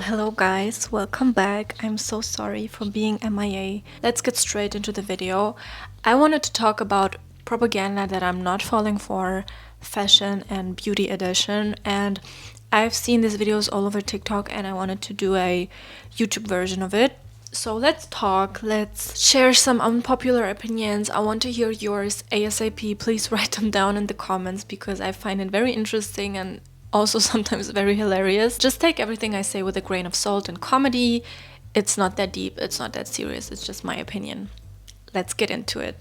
Hello guys, welcome back. I'm so sorry for being MIA. Let's get straight into the video. I wanted to talk about propaganda that I'm not falling for, fashion and beauty edition, and I've seen these videos all over TikTok and I wanted to do a YouTube version of it. So let's talk, let's share some unpopular opinions. I want to hear yours ASAP. Please write them down in the comments because I find it very interesting and also sometimes very hilarious. Just take everything I say with a grain of salt and comedy. It's not that deep, it's not that serious, it's just my opinion. Let's get into it.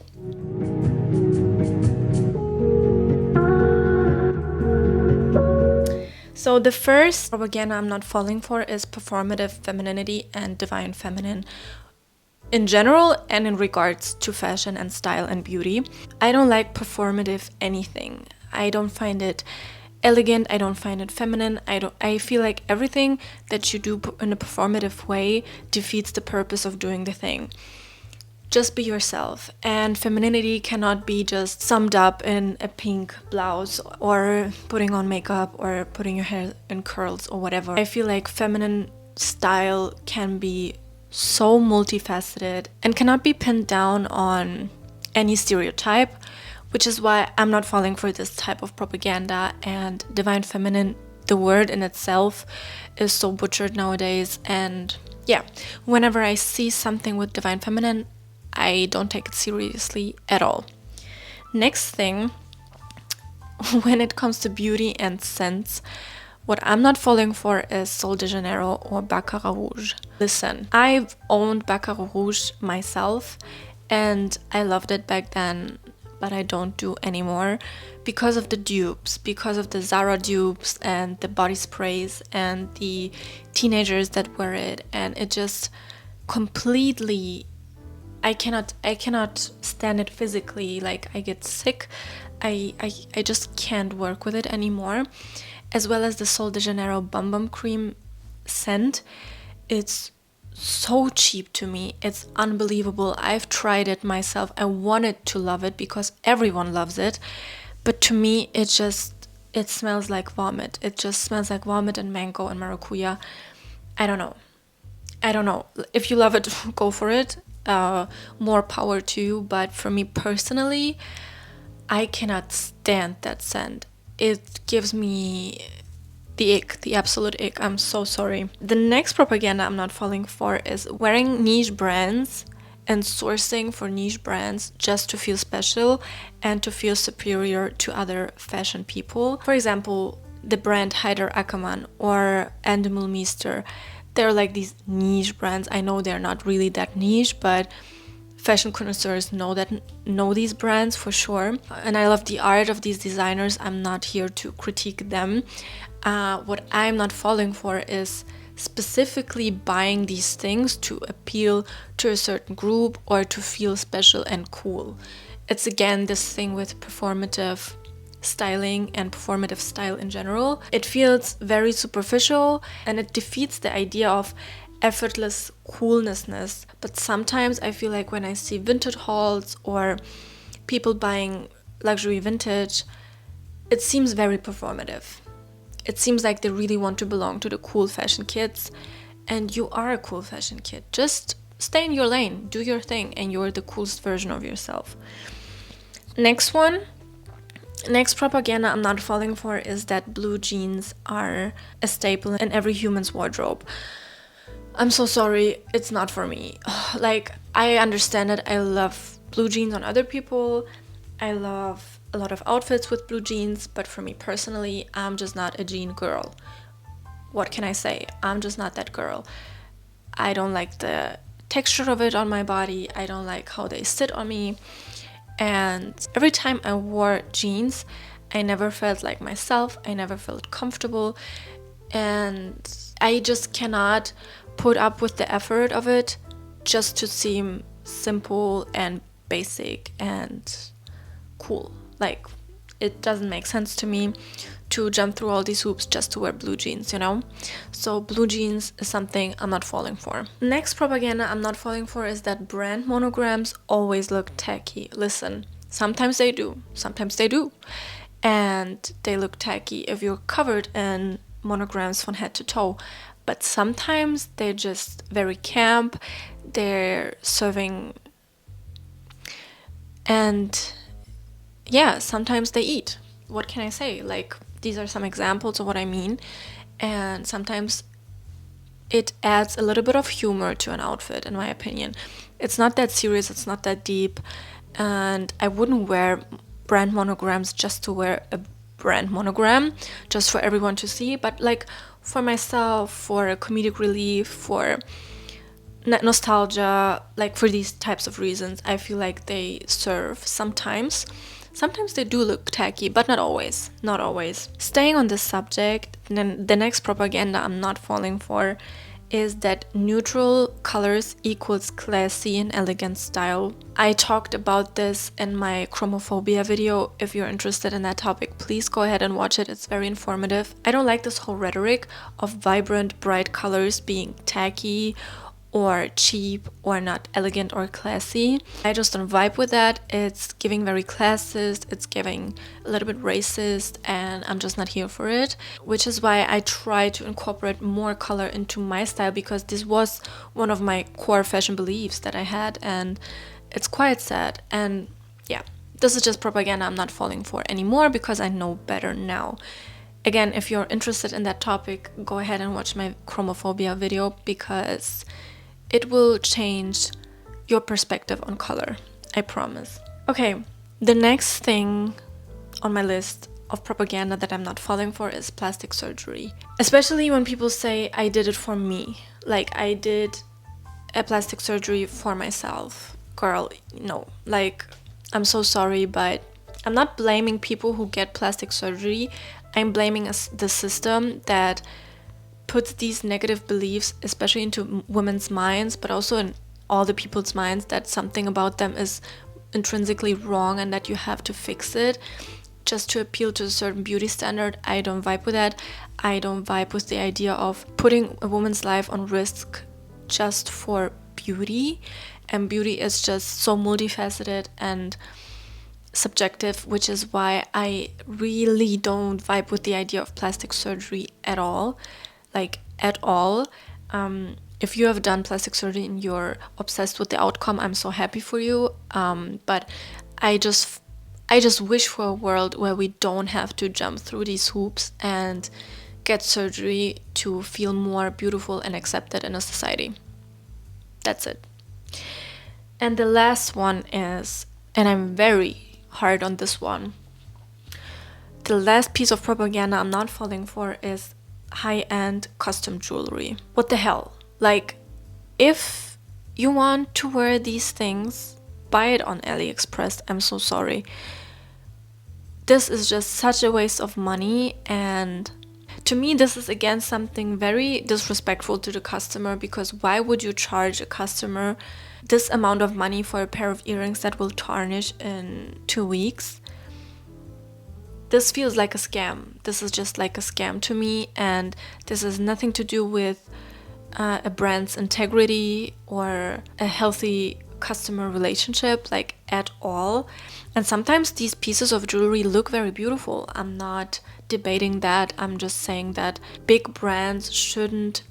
So the first propaganda I'm not falling for is performative femininity and divine feminine in general and in regards to fashion and style and beauty. I don't like performative anything. I don't find it elegant, I don't find it feminine. I feel like everything that you do in a performative way defeats the purpose of doing the thing. Just be yourself, and femininity cannot be just summed up in a pink blouse or putting on makeup or putting your hair in curls or whatever. I feel like feminine style can be so multifaceted and cannot be pinned down on any stereotype, which is why I'm not falling for this type of propaganda. And divine feminine, the word in itself, is so butchered nowadays, and yeah, whenever I see something with divine feminine, I don't take it seriously at all. Next thing, when it comes to beauty and scents, what I'm not falling for is Sol de Janeiro or Baccarat Rouge. Listen, I've owned Baccarat Rouge myself and I loved it back then, but I don't do anymore because of the dupes, because of the Zara dupes and the body sprays and the teenagers that wear it, and it just completely, I cannot stand it physically. Like, I get sick. I just can't work with it anymore. As well as the Sol de Janeiro Bum Bum Cream scent. It's so cheap to me. It's unbelievable. I've tried it myself. I wanted to love it because everyone loves it. But to me, it smells like vomit. It just smells like vomit and mango and maracuya. I don't know. If you love it, go for it. More power to you, but for me personally, I cannot stand that scent. It gives me the ick, the absolute ick. I'm so sorry. The next propaganda I'm not falling for is wearing niche brands and sourcing for niche brands just to feel special and to feel superior to other fashion people. For example, the brand Haider Ackermann or Endemol Meester. They're like these niche brands. I know they're not really that niche, but fashion connoisseurs know these brands for sure. And I love the art of these designers. I'm not here to critique them. What I'm not falling for is specifically buying these things to appeal to a certain group or to feel special and cool. It's again this thing with performative styling and performative style in general. It feels very superficial and it defeats the idea of effortless coolness. But sometimes I feel like when I see vintage hauls or people buying luxury vintage, it seems very performative. It seems like they really want to belong to the cool fashion kids, and you are a cool fashion kid. Just stay in your lane, do your thing, and you're the coolest version of yourself. Next propaganda I'm not falling for is that blue jeans are a staple in every human's wardrobe. I'm so sorry, it's not for me. Like, I understand it. I love blue jeans on other people. I love a lot of outfits with blue jeans, but for me personally, I'm just not a jean girl. What can I say? I'm just not that girl. I don't like the texture of it on my body. I don't like how they sit on me. And every time I wore jeans, I never felt like myself. I never felt comfortable. And I just cannot put up with the effort of it just to seem simple and basic and cool. Like, it doesn't make sense to me to jump through all these hoops just to wear blue jeans, you know? So blue jeans is something I'm not falling for. Next propaganda I'm not falling for is that brand monograms always look tacky. Listen, sometimes they do. And they look tacky if you're covered in monograms from head to toe. but sometimes they're just very camp. They're serving, and yeah, sometimes they eat. What can I say? Like, these are some examples of what I mean. And sometimes it adds a little bit of humor to an outfit, in my opinion. It's not that serious, it's not that deep, and I wouldn't wear brand monograms just to wear a brand monogram, just for everyone to see, but like for myself, for a comedic relief, for nostalgia, like for these types of reasons, I feel like they serve sometimes. Sometimes they do look tacky, but not always. Not always. Staying on this subject, then the next propaganda I'm not falling for is that neutral colors equals classy and elegant style. I talked about this in my chromophobia video. If you're interested in that topic, please go ahead and watch it. It's very informative. I don't like this whole rhetoric of vibrant, bright colors being tacky or cheap or not elegant or classy. I just don't vibe with that. It's giving very classist, it's giving a little bit racist, and I'm just not here for it. Which is why I try to incorporate more color into my style, because this was one of my core fashion beliefs that I had, and it's quite sad. And yeah, this is just propaganda I'm not falling for anymore because I know better now. Again, if you're interested in that topic, go ahead and watch my chromophobia video, because it will change your perspective on color, I promise. Okay, the next thing on my list of propaganda that I'm not falling for is plastic surgery. Especially when people say I did it for me. Like, I did a plastic surgery for myself. Girl, no. Like, I'm so sorry, but I'm not blaming people who get plastic surgery. I'm blaming the system that puts these negative beliefs, especially into women's minds, but also in all the people's minds, that something about them is intrinsically wrong and that you have to fix it just to appeal to a certain beauty standard. I don't vibe with that. I don't vibe with the idea of putting a woman's life on risk just for beauty. And beauty is just so multifaceted and subjective, which is why I really don't vibe with the idea of plastic surgery at all. Like, at all. If you have done plastic surgery and you're obsessed with the outcome, I'm so happy for you. But I just wish for a world where we don't have to jump through these hoops and get surgery to feel more beautiful and accepted in a society. That's it. And the last one is, and I'm very hard on this one, the last piece of propaganda I'm not falling for is high-end custom jewelry. What the hell? Like, if you want to wear these things, buy it on AliExpress. I'm so sorry. This is just such a waste of money, and to me this is again something very disrespectful to the customer, because why would you charge a customer this amount of money for a pair of earrings that will tarnish in 2 weeks? This feels like a scam. This is just like a scam to me, and this has nothing to do with a brand's integrity or a healthy customer relationship, like, at all. And sometimes these pieces of jewelry look very beautiful. I'm not debating that. I'm just saying that big brands shouldn't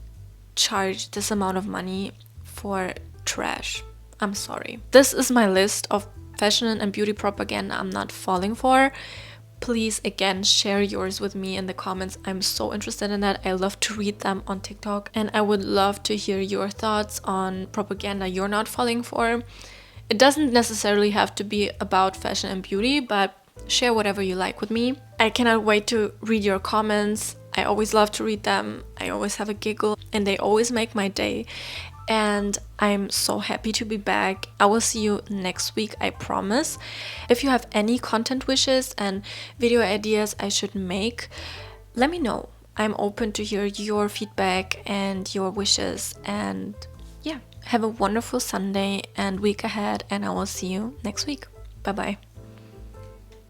charge this amount of money for trash. I'm sorry. This is my list of fashion and beauty propaganda I'm not falling for. Please, again, share yours with me in the comments. I'm so interested in that. I love to read them on TikTok, and I would love to hear your thoughts on propaganda you're not falling for. It doesn't necessarily have to be about fashion and beauty, but share whatever you like with me. I cannot wait to read your comments. I always love to read them. I always have a giggle, and they always make my day. And I'm so happy to be back. I will see you next week, I promise. If you have any content wishes and video ideas I should make, let me know. I'm open to hear your feedback and your wishes. And yeah, have a wonderful Sunday and week ahead, and I will see you next week. Bye bye.